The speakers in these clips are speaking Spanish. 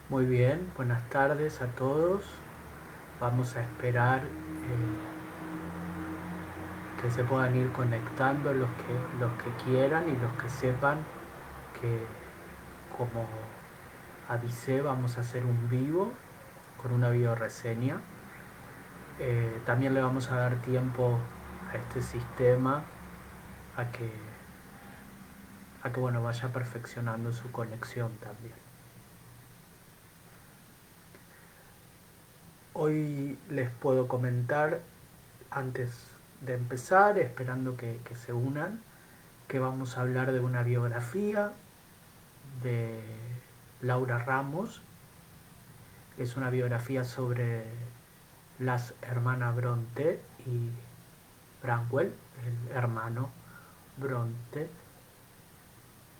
Muy bien, buenas tardes a todos. Vamos a esperar que se puedan ir conectando los que quieran y los que sepan que, como avisé, vamos a hacer un vivo con una bioreseña. También le vamos a dar tiempo a este sistema a que, bueno, vaya perfeccionando su conexión también. Hoy les puedo comentar, antes de empezar, esperando que se unan, que vamos a hablar de una biografía de Laura Ramos. Es una biografía sobre las hermanas Bronte y Branwell, el hermano Bronte.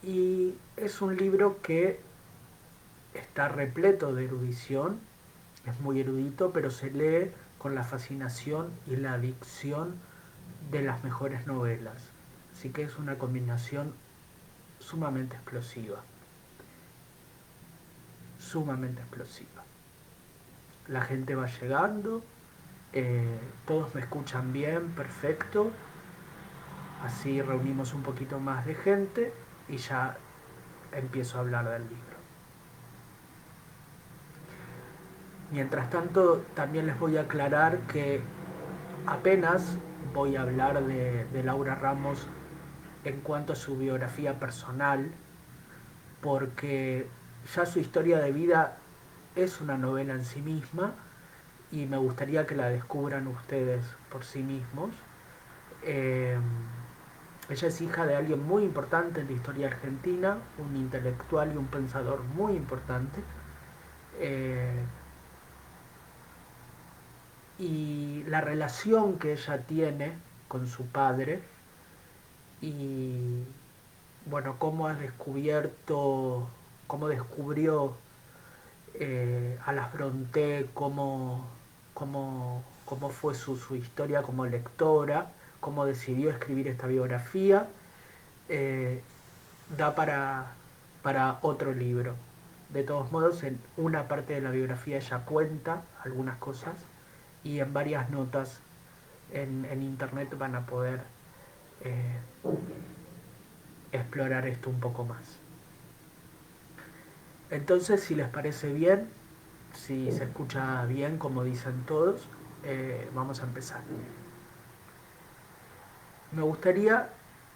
Y es un libro que está repleto de erudición, es muy erudito, pero se lee con la fascinación y la adicción de las mejores novelas. Así que es una combinación sumamente explosiva, sumamente explosiva. La gente va llegando, todos me escuchan bien, perfecto, así reunimos un poquito más de gente y ya empiezo a hablar del libro. Mientras tanto, también les voy a aclarar que apenas voy a hablar de Laura Ramos en cuanto a su biografía personal, porque ya su historia de vida es una novela en sí misma y me gustaría que la descubran ustedes por sí mismos. Eh, Ella es hija de alguien muy importante en la historia argentina, un intelectual y un pensador muy importante. Eh, y la relación que ella tiene con su padre y, bueno, cómo ha descubierto, cómo descubrió a las Brontë, cómo fue su historia como lectora, cómo decidió escribir esta biografía, eh, da para otro libro. De todos modos, en una parte de la biografía ella cuenta algunas cosas y en varias notas en internet van a poder eh, explorar esto un poco más. Entonces, si les parece bien, si se escucha bien, como dicen todos, vamos a empezar. Me gustaría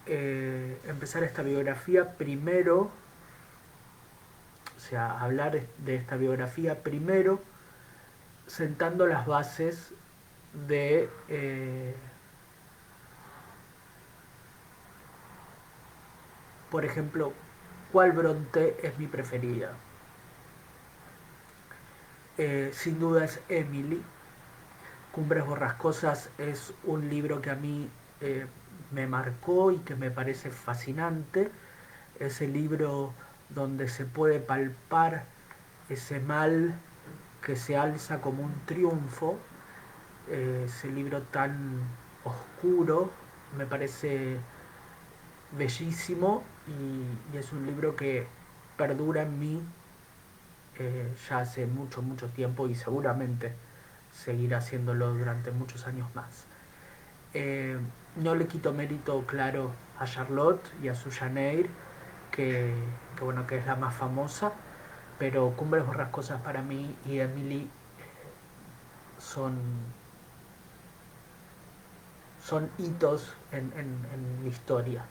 empezar esta biografía primero, o sea, hablar de esta biografía primero, sentando las bases de, por ejemplo, cuál Bronte es mi preferida. Sin duda es Emily. Cumbres Borrascosas es un libro que a mí eh, me marcó y que me parece fascinante. Ese libro donde se puede palpar ese mal que se alza como un triunfo, ese libro tan oscuro, me parece bellísimo y es un libro que perdura en mí ya hace mucho, mucho tiempo y seguramente seguirá haciéndolo durante muchos años más. Eh, no le quito mérito, claro, a Charlotte y a Suyaneir, bueno, que es la más famosa, pero Cumbres Borrascosas para mí y Emily son, son hitos en la historia.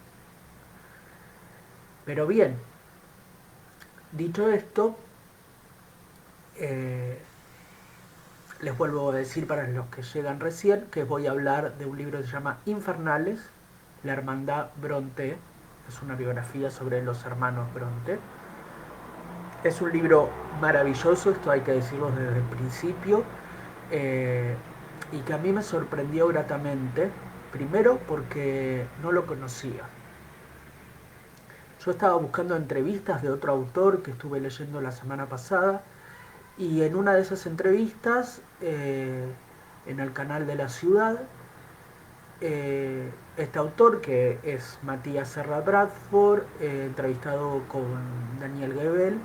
Pero bien, dicho esto, eh, les vuelvo a decir para los que llegan recién que voy a hablar de un libro que se llama Infernales, la hermandad Brontë. Es una biografía sobre los hermanos Brontë. Es un libro maravilloso, esto hay que decirlo desde el principio, eh, y que a mí me sorprendió gratamente, primero porque no lo conocía. Yo estaba buscando entrevistas de otro autor que estuve leyendo la semana pasada, y en una de esas entrevistas, en el canal de la ciudad, este autor, que es Matías Serra Bradford, entrevistado con Daniel Gebel,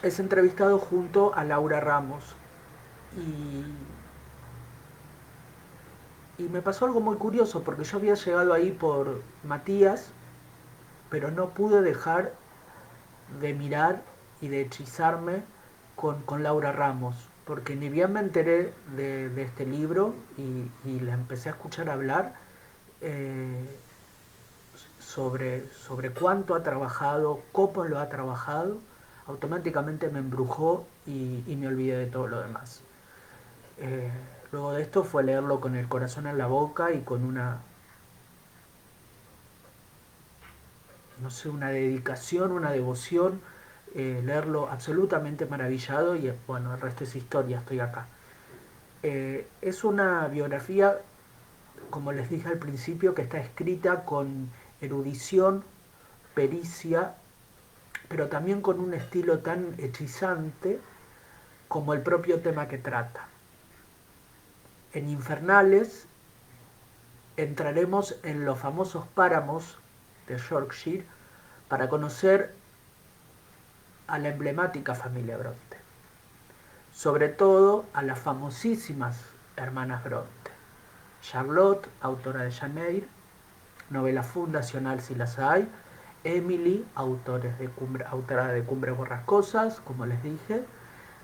es entrevistado junto a Laura Ramos. Y, y me pasó algo muy curioso, porque yo había llegado ahí por Matías, pero no pude dejar de mirar y de hechizarme con Laura Ramos, porque ni bien me enteré de este libro y la empecé a escuchar hablar eh, sobre cuánto ha trabajado, cómo lo ha trabajado, automáticamente me embrujó y me olvidé de todo lo demás. Eh, Luego de esto fue leerlo con el corazón en la boca y con una, no sé, una dedicación, una devoción, leerlo absolutamente maravillado y bueno, el resto es historia, estoy acá. Es una biografía, como les dije al principio, que está escrita con erudición, pericia, pero también con un estilo tan hechizante como el propio tema que trata. En Infernales entraremos en los famosos páramos de Yorkshire para conocer a la emblemática familia Bronte, sobre todo a las famosísimas hermanas Bronte. Charlotte, autora de Jane Eyre, novela fundacional si las hay. Emily, autora de Cumbres Borrascosas, como les dije.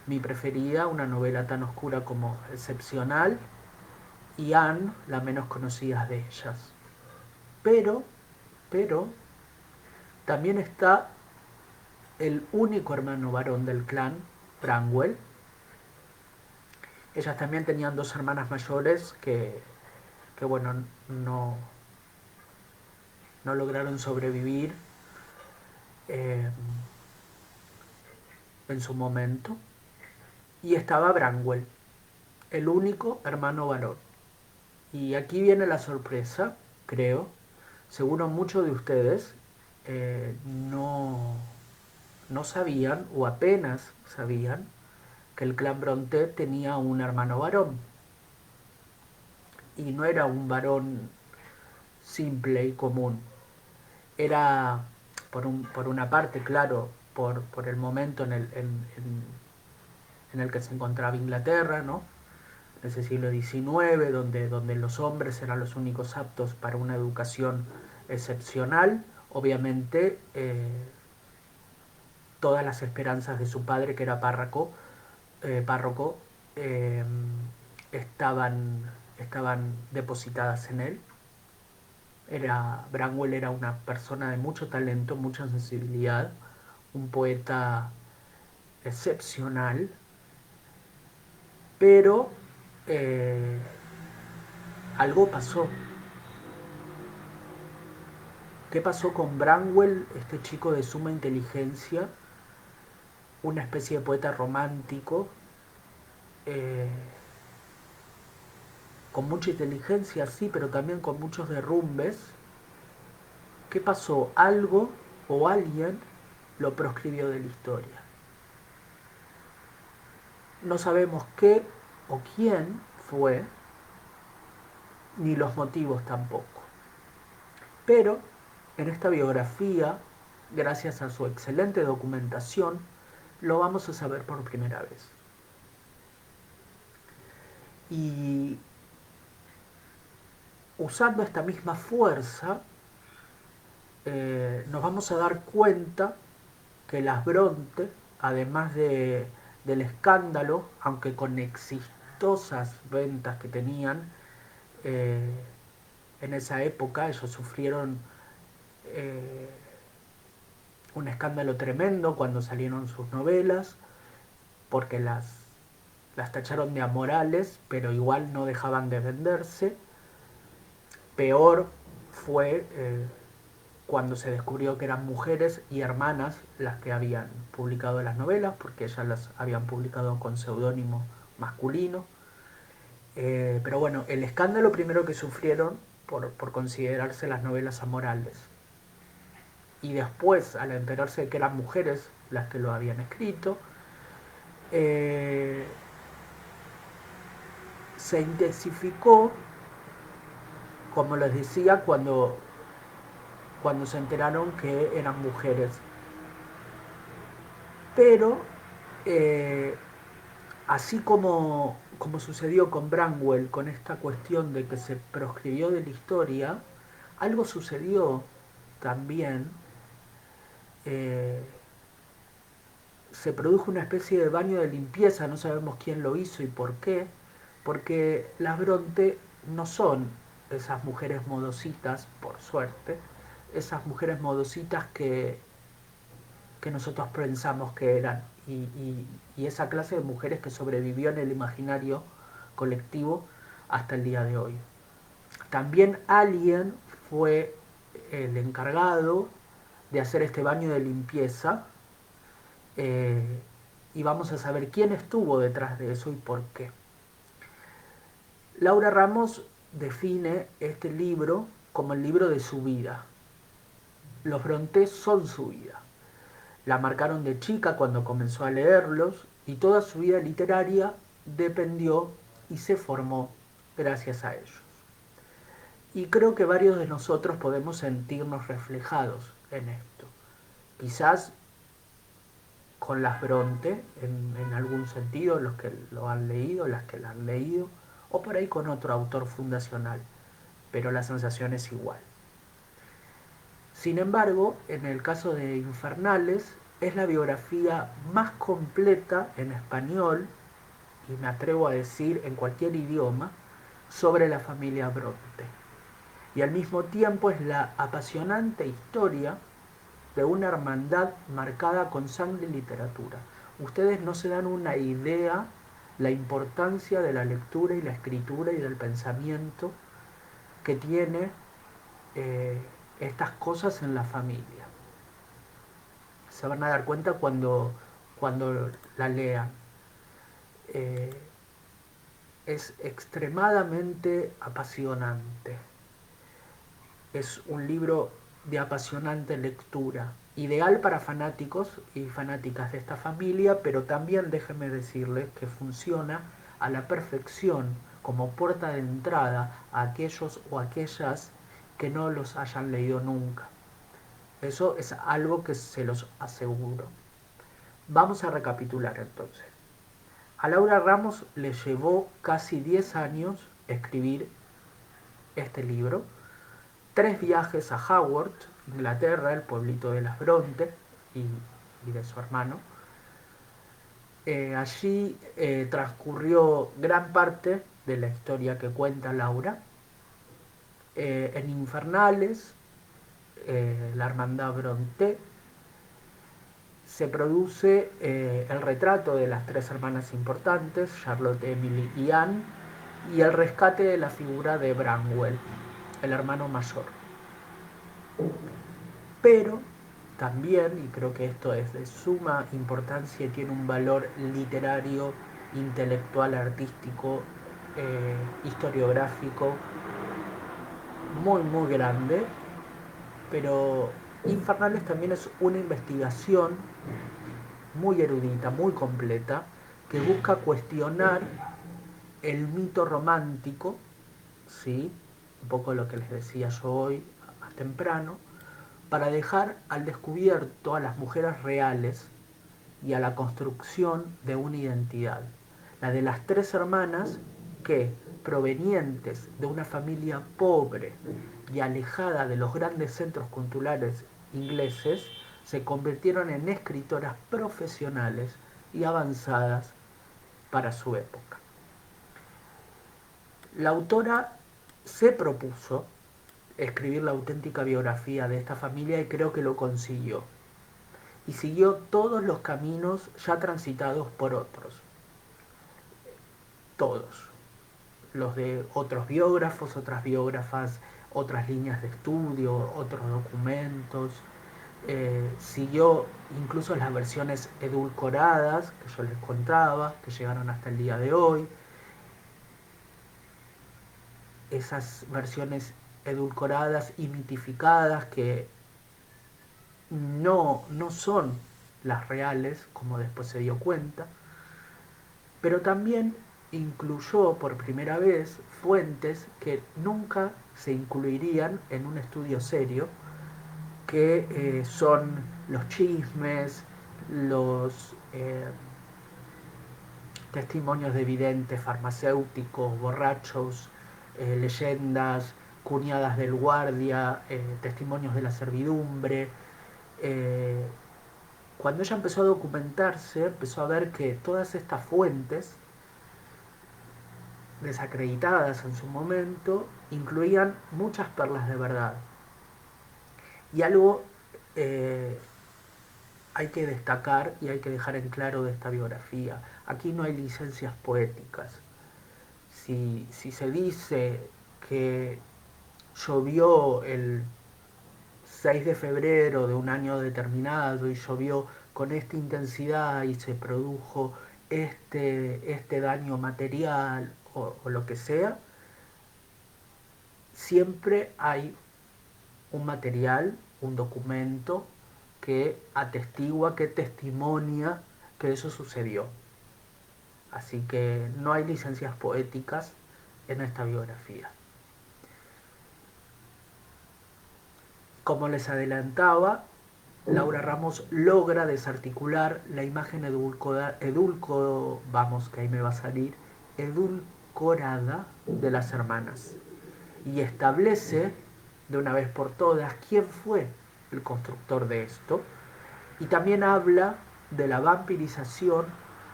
Mi preferida, una novela tan oscura como Excepcional. Y Anne, la menos conocida de ellas. Pero, pero, también está el único hermano varón del clan, Branwell. Ellas también tenían dos hermanas mayores que bueno, no lograron sobrevivir eh, en su momento. Y estaba Branwell, el único hermano varón. Y aquí viene la sorpresa, creo. Seguro muchos de ustedes no sabían, o apenas sabían, que el clan Bronte tenía un hermano varón. Y no era un varón simple y común. Era, por una parte, claro, por el momento en el que se encontraba Inglaterra, ¿no? En ese siglo XIX, donde los hombres eran los únicos aptos para una educación excepcional. Obviamente, todas las esperanzas de su padre, que era párroco, eh, estaban depositadas en él. Branwell era una persona de mucho talento, mucha sensibilidad, un poeta excepcional, pero eh, algo pasó. ¿Qué pasó con Branwell, este chico de suma inteligencia, una especie de poeta romántico, eh, con mucha inteligencia, sí, pero también con muchos derrumbes? ¿Qué pasó? Algo o alguien lo proscribió de la historia. No sabemos qué o quién fue, ni los motivos tampoco. Pero en esta biografía, gracias a su excelente documentación, lo vamos a saber por primera vez. Y usando esta misma fuerza, nos vamos a dar cuenta que las Bronte, además del escándalo, aunque con exitosas ventas que tenían, eh, en esa época ellos sufrieron eh, un escándalo tremendo cuando salieron sus novelas, porque las tacharon de amorales, pero igual no dejaban de venderse. Peor fue cuando se descubrió que eran mujeres y hermanas las que habían publicado las novelas, porque ellas las habían publicado con seudónimo masculino. Pero bueno, el escándalo primero que sufrieron por considerarse las novelas amorales. Y después, al enterarse de que eran mujeres las que lo habían escrito, eh, se intensificó, como les decía, cuando se enteraron que eran mujeres. Pero Eh, Así como sucedió con Branwell, con esta cuestión de que se proscribió de la historia, algo sucedió también, eh, se produjo una especie de baño de limpieza, no sabemos quién lo hizo y por qué, porque las Bronte no son esas mujeres modositas, por suerte, esas mujeres modositas que nosotros pensamos que eran, y esa clase de mujeres que sobrevivió en el imaginario colectivo hasta el día de hoy. También alguien fue el encargado de hacer este baño de limpieza, eh, y vamos a saber quién estuvo detrás de eso y por qué. Laura Ramos define este libro como el libro de su vida. Los Brontë son su vida. La marcaron de chica cuando comenzó a leerlos y toda su vida literaria dependió y se formó gracias a ellos. Y creo que varios de nosotros podemos sentirnos reflejados en esto. Quizás con las Bronte, en algún sentido, los que lo han leído, las que la han leído, o por ahí con otro autor fundacional, pero la sensación es igual. Sin embargo, en el caso de Infernales, es la biografía más completa en español, y me atrevo a decir en cualquier idioma, sobre la familia Bronte. Y al mismo tiempo es la apasionante historia de una hermandad marcada con sangre y literatura. Ustedes no se dan una idea la importancia de la lectura y la escritura y del pensamiento que tiene eh, estas cosas en la familia. Se van a dar cuenta cuando la lean. Eh, es extremadamente apasionante. Es un libro de apasionante lectura, ideal para fanáticos y fanáticas de esta familia, pero también déjenme decirles que funciona a la perfección como puerta de entrada a aquellos o aquellas que no los hayan leído nunca. Eso es algo que se los aseguro. Vamos a recapitular entonces. A Laura Ramos le llevó casi 10 años escribir este libro, 3 viajes a Howard, Inglaterra, el pueblito de las Bronte y de su hermano. Allí transcurrió gran parte de la historia que cuenta Laura. En Infernales, la hermandad Bronte, se produce el retrato de las 3 hermanas importantes, Charlotte, Emily y Anne, y el rescate de la figura de Branwell, el hermano mayor. Pero también, y creo que esto es de suma importancia y tiene un valor literario, intelectual, artístico, historiográfico muy muy grande, pero Infernales también es una investigación muy erudita, muy completa, que busca cuestionar el mito romántico, ¿sí? Un poco lo que les decía yo hoy más temprano, para dejar al descubierto a las mujeres reales y a la construcción de una identidad, la de las 3 hermanas que, provenientes de una familia pobre y alejada de los grandes centros culturales ingleses, se convirtieron en escritoras profesionales y avanzadas para su época. La autora se propuso escribir la auténtica biografía de esta familia y creo que lo consiguió. Y siguió todos los caminos ya transitados por otros. Todos. Los de otros biógrafos, otras biógrafas, otras líneas de estudio, otros documentos. Siguió incluso las versiones edulcoradas que yo les contaba, que llegaron hasta el día de hoy. Esas versiones edulcoradas y mitificadas que no son las reales, como después se dio cuenta, pero también incluyó por primera vez fuentes que nunca se incluirían en un estudio serio, que son los chismes, los testimonios de videntes, farmacéuticos, borrachos, leyendas, cuñadas del guardia, testimonios de la servidumbre. Eh, Cuando ella empezó a documentarse, empezó a ver que todas estas fuentes, desacreditadas en su momento, incluían muchas perlas de verdad. Y algo eh, hay que destacar y hay que dejar en claro de esta biografía. Aquí no hay licencias poéticas. Si se dice que llovió el 6 de febrero de un año determinado y llovió con esta intensidad y se produjo este daño material o lo que sea, siempre hay un material, un documento que atestigua, que testimonia que eso sucedió. Así que no hay licencias poéticas en esta biografía. Como les adelantaba, Laura Ramos logra desarticular la imagen edulcorada de las hermanas y establece de una vez por todas quién fue el constructor de esto, y también habla de la vampirización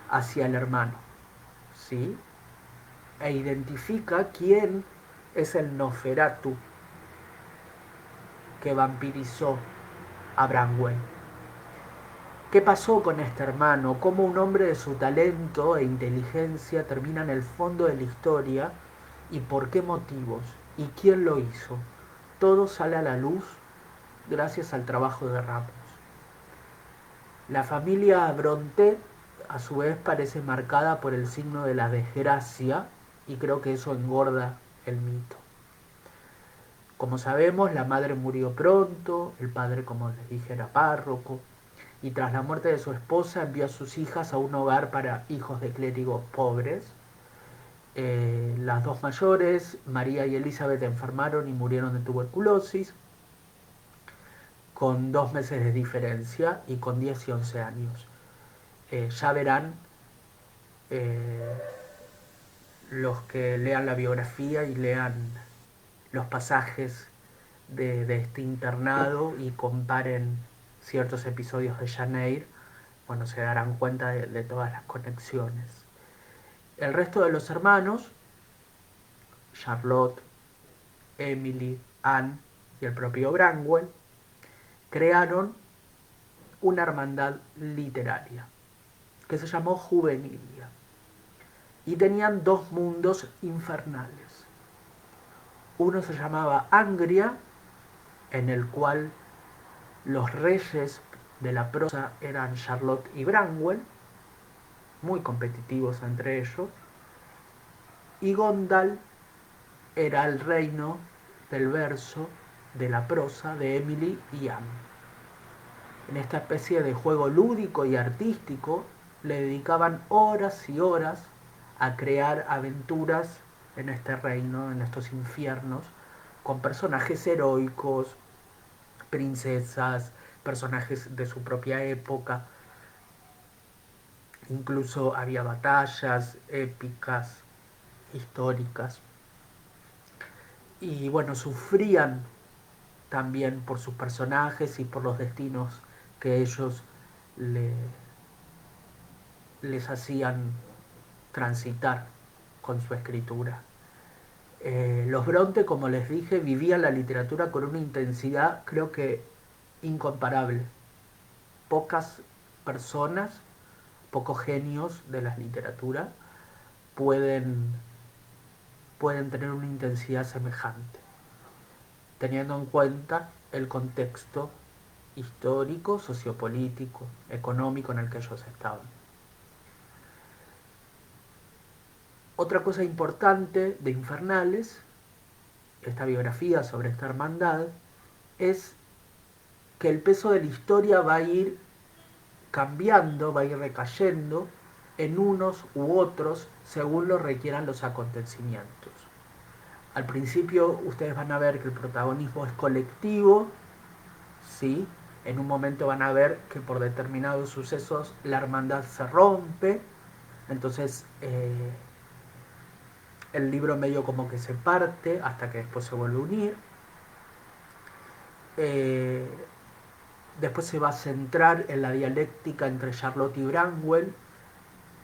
hacia el hermano, ¿sí? E identifica quién es el Nosferatu que vampirizó a Branwell. ¿Qué pasó con este hermano? ¿Cómo un hombre de su talento e inteligencia termina en el fondo de la historia? ¿Y por qué motivos? ¿Y quién lo hizo? Todo sale a la luz gracias al trabajo de Ramos. La familia Brontë, a su vez, parece marcada por el signo de la desgracia, y creo que eso engorda el mito. Como sabemos, la madre murió pronto, el padre, como les dije, era párroco, y tras la muerte de su esposa envió a sus hijas a un hogar para hijos de clérigos pobres. Las dos mayores, María y Elizabeth, enfermaron y murieron de tuberculosis, con 2 meses de diferencia y con 10 y 11 años. Ya verán eh, los que lean la biografía y lean los pasajes de este internado y comparen ciertos episodios de Jane Eyre, bueno, se darán cuenta de todas las conexiones. El resto de los hermanos, Charlotte, Emily, Anne y el propio Branwell, crearon una hermandad literaria que se llamó Juvenilia, y tenían 2 mundos infernales. Uno se llamaba Angria, en el cual los reyes de la prosa eran Charlotte y Branwell, muy competitivos entre ellos, y Gondal era el reino del verso, de la prosa, de Emily y Anne. En esta especie de juego lúdico y artístico le dedicaban horas y horas a crear aventuras en este reino, en estos infiernos, con personajes heroicos, princesas, personajes de su propia época. Incluso había batallas épicas, históricas. Y bueno, sufrían también por sus personajes y por los destinos que ellos les hacían transitar con su escritura. Los Brontë, como les dije, vivían la literatura con una intensidad, creo que incomparable. Pocas personas, pocos genios de la literatura pueden tener una intensidad semejante, teniendo en cuenta el contexto histórico, sociopolítico, económico en el que ellos estaban. Otra cosa importante de Infernales, esta biografía sobre esta hermandad, es que el peso de la historia va a ir cambiando, va a ir recayendo en unos u otros según lo requieran los acontecimientos. Al principio ustedes van a ver que el protagonismo es colectivo, ¿sí? En un momento van a ver que por determinados sucesos la hermandad se rompe, Entonces el libro medio como que se parte hasta que después se vuelve a unir. Eh, Después se va a centrar en la dialéctica entre Charlotte y Branwell,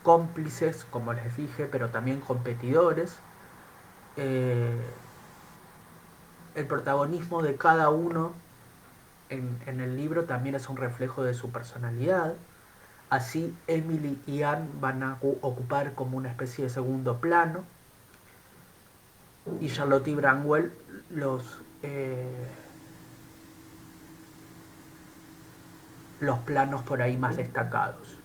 cómplices, como les dije, pero también competidores. Eh, el protagonismo de cada uno en el libro también es un reflejo de su personalidad. Así Emily y Anne van a ocupar como una especie de segundo plano y Charlotte y Branwell los planos por ahí más destacados.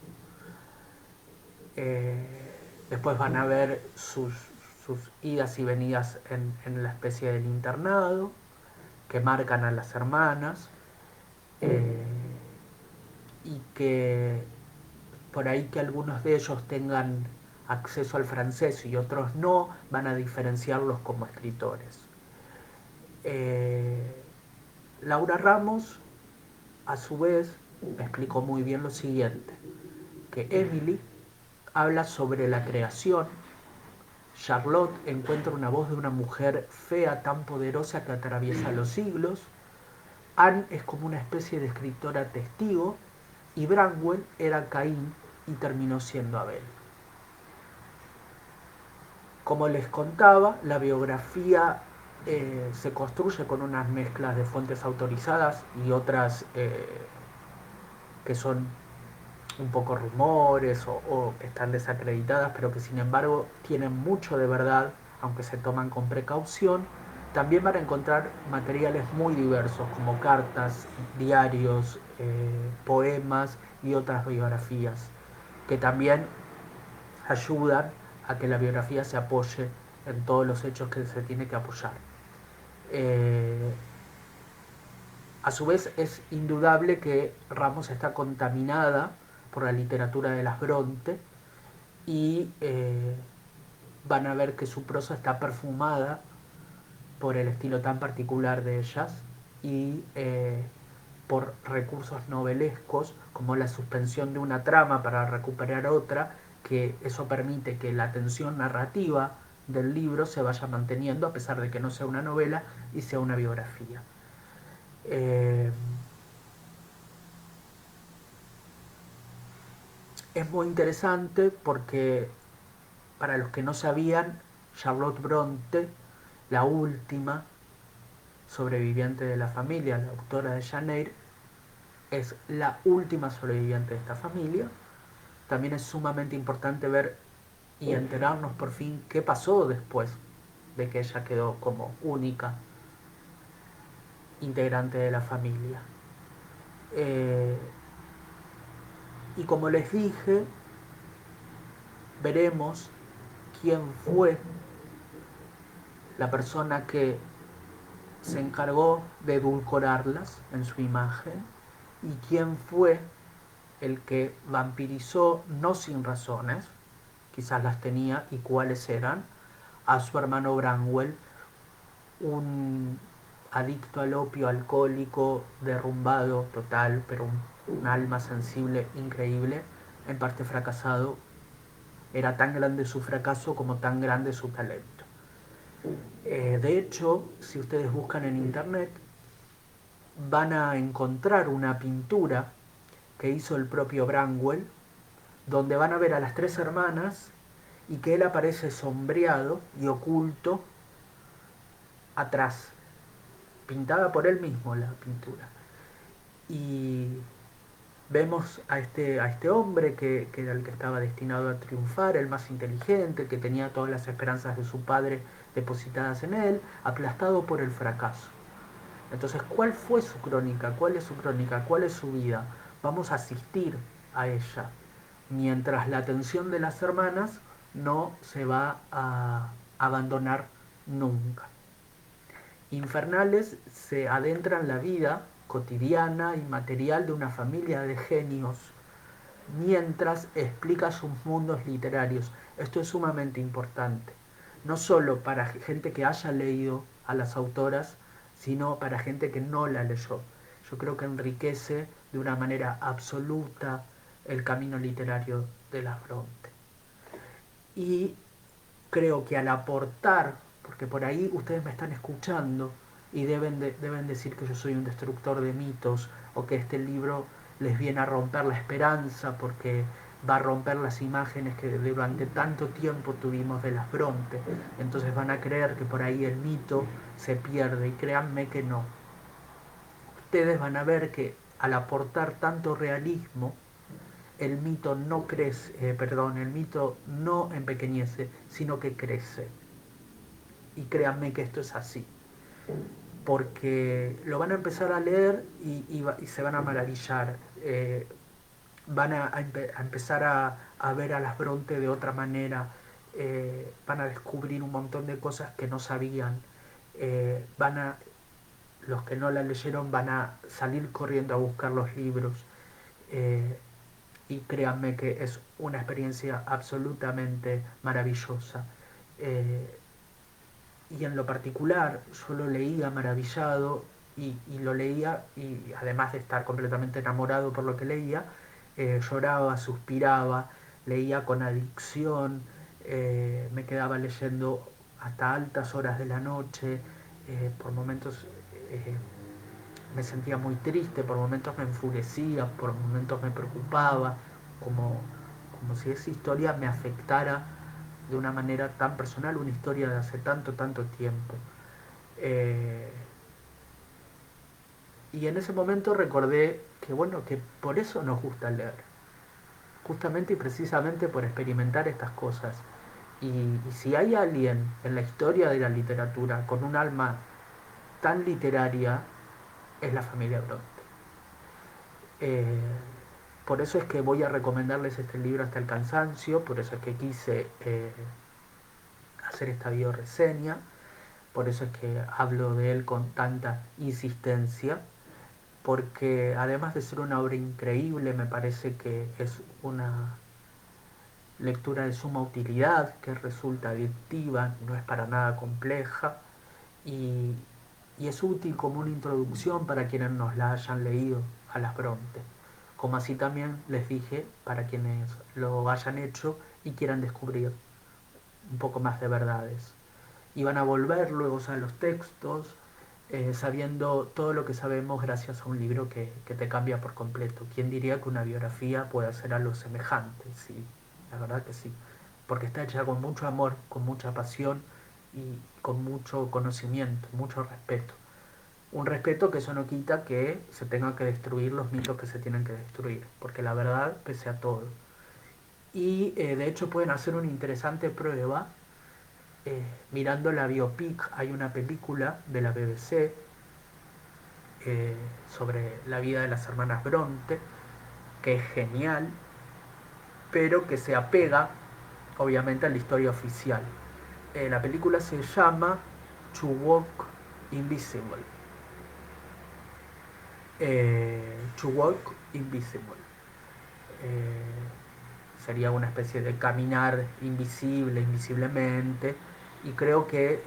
Después van a ver sus idas y venidas en la especie del internado que marcan a las hermanas eh, y que por ahí que algunos de ellos tengan acceso al francés y otros no, van a diferenciarlos como escritores. Eh, Laura Ramos, a su vez, explicó muy bien lo siguiente, que Emily habla sobre la creación, Charlotte encuentra una voz de una mujer fea tan poderosa que atraviesa los siglos, Anne es como una especie de escritora testigo y Branwell era Caín y terminó siendo Abel. Como les contaba, la biografía se construye con unas mezclas de fuentes autorizadas y otras que son un poco rumores o están desacreditadas, pero que sin embargo tienen mucho de verdad, aunque se toman con precaución. También van a encontrar materiales muy diversos, como cartas, diarios, poemas y otras biografías, que también ayudan a que la biografía se apoye en todos los hechos que se tiene que apoyar. Eh, a su vez es indudable que Ramos está contaminada por la literatura de las Bronte y van a ver que su prosa está perfumada por el estilo tan particular de ellas y por recursos novelescos como la suspensión de una trama para recuperar otra, que eso permite que la tensión narrativa del libro se vaya manteniendo a pesar de que no sea una novela y sea una biografía. Es muy interesante porque, para los que no sabían, Charlotte Bronte, la última sobreviviente de la familia, la autora de Jane Eyre, es la última sobreviviente de esta familia. También es sumamente importante ver y enterarnos por fin qué pasó después de que ella quedó como única integrante de la familia. Y como les dije, veremos quién fue la persona que se encargó de edulcorarlas en su imagen y quién fue el que vampirizó, no sin razones, quizás las tenía y cuáles eran, a su hermano Branwell, un adicto al opio, alcohólico, derrumbado total, pero un alma sensible increíble, en parte fracasado. Era tan grande su fracaso como tan grande su talento. De hecho, si ustedes buscan en internet, van a encontrar una pintura que hizo el propio Branwell, donde van a ver a las tres hermanas y que él aparece sombreado y oculto atrás, pintada por él mismo la pintura. Y vemos a este hombre que era el que estaba destinado a triunfar, el más inteligente, que tenía todas las esperanzas de su padre depositadas en él, aplastado por el fracaso. Entonces, ¿cuál fue su crónica? ¿Cuál es su crónica? ¿Cuál es su vida? Vamos a asistir a ella, mientras la atención de las hermanas no se va a abandonar nunca. Infernales se adentra en la vida cotidiana y material de una familia de genios, mientras explica sus mundos literarios. Esto es sumamente importante, no solo para gente que haya leído a las autoras, sino para gente que no la leyó. Yo creo que enriquece de una manera absoluta el camino literario de las Bronte. Y creo que al aportar, porque por ahí ustedes me están escuchando y deben decir que yo soy un destructor de mitos o que este libro les viene a romper la esperanza porque va a romper las imágenes que durante tanto tiempo tuvimos de las Bronte. Entonces van a creer que por ahí el mito se pierde y créanme que no. Ustedes van a ver que al aportar tanto realismo, el mito no crece, el mito no empequeñece, sino que crece. Y créanme que esto es así, porque lo van a empezar a leer y se van a maravillar. Van a empezar a ver a las Bronte de otra manera, van a descubrir un montón de cosas que no sabían, van a, los que no la leyeron van a salir corriendo a buscar los libros, eh, y créanme que es una experiencia absolutamente maravillosa. Eh, y en lo particular yo lo leía maravillado y lo leía y además de estar completamente enamorado por lo que leía, lloraba, suspiraba, leía con adicción, me quedaba leyendo hasta altas horas de la noche, por momentos eh, me sentía muy triste, por momentos me enfurecía, por momentos me preocupaba, como, como si esa historia me afectara de una manera tan personal, una historia de hace tanto, tanto tiempo. Eh, y en ese momento recordé que, bueno, que por eso nos gusta leer, justamente y precisamente por experimentar estas cosas. Y si hay alguien en la historia de la literatura con un alma tan literaria, es la familia Bronte. Eh, por eso es que voy a recomendarles este libro hasta el cansancio, por eso es que quise hacer esta bioreseña, por eso es que hablo de él con tanta insistencia, porque además de ser una obra increíble, me parece que es una lectura de suma utilidad, que resulta adictiva, no es para nada compleja y, y es útil como una introducción para quienes nos la hayan leído a las Bronte, como así también les dije para quienes lo hayan hecho y quieran descubrir un poco más de verdades. Y van a volver luego a los textos, sabiendo todo lo que sabemos gracias a un libro que te cambia por completo. ¿Quién diría que una biografía puede hacer algo semejante? Sí, la verdad que sí. Porque está hecha con mucho amor, con mucha pasión y con mucho conocimiento, mucho respeto. Un respeto que eso no quita que se tengan que destruir los mitos que se tienen que destruir, porque la verdad pese a todo. Y de hecho pueden hacer una interesante prueba mirando la biopic. Hay una película de la BBC sobre la vida de las hermanas Bronte, que es genial, pero que se apega obviamente a la historia oficial. La película se llama To Walk Invisible. To Walk Invisible. Eh, Sería una especie de caminar invisible, invisiblemente, y creo que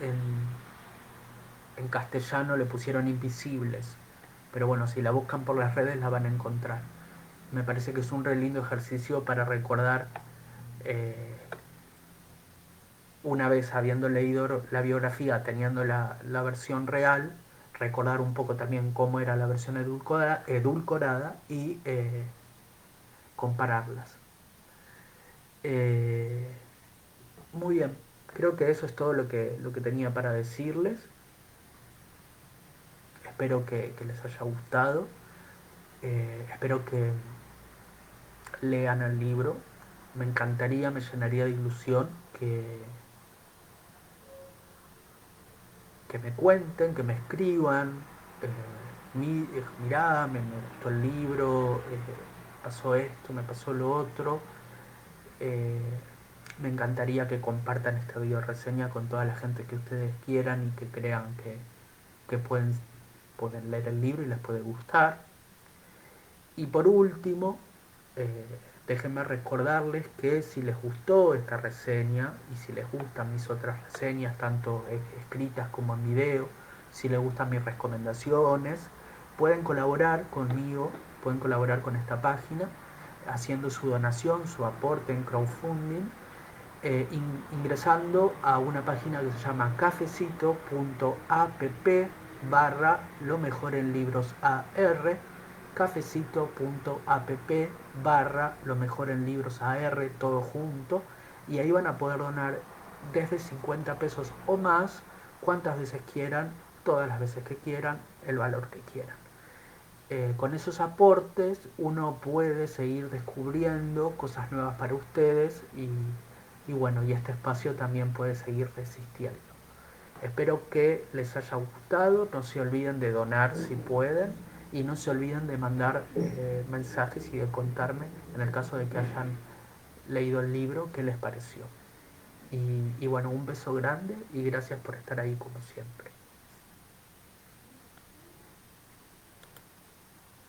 en castellano le pusieron invisibles, pero bueno, si la buscan por las redes la van a encontrar. Me parece que es un re lindo ejercicio para recordar, eh, una vez habiendo leído la biografía, teniendo la versión real, recordar un poco también cómo era la versión edulcorada y compararlas. Eh, Muy bien, creo que eso es todo lo que tenía para decirles. Espero que les haya gustado. Espero que lean el libro. Me encantaría, me llenaría de ilusión que me cuenten, que me escriban. Mirá, me gustó el libro, pasó esto, me pasó lo otro. Eh, Me encantaría que compartan esta video reseña con toda la gente que ustedes quieran y que crean que pueden leer el libro y les puede gustar. Y por último, eh, déjenme recordarles que si les gustó esta reseña y si les gustan mis otras reseñas, tanto escritas como en video, si les gustan mis recomendaciones, pueden colaborar conmigo, pueden colaborar con esta página, haciendo su donación, su aporte en crowdfunding, ingresando a una página que se llama cafecito.app barra lo mejor en libros AR, cafecito.app barra lo mejor en libros AR, todo junto, y ahí van a poder donar desde 50 pesos o más, cuantas veces quieran, todas las veces que quieran, el valor que quieran. Con esos aportes uno puede seguir descubriendo cosas nuevas para ustedes y bueno, y este espacio también puede seguir resistiendo. Espero que les haya gustado, no se olviden de donar si pueden y no se olviden de mandar mensajes y de contarme, en el caso de que hayan leído el libro, qué les pareció. Y bueno, un beso grande y gracias por estar ahí como siempre.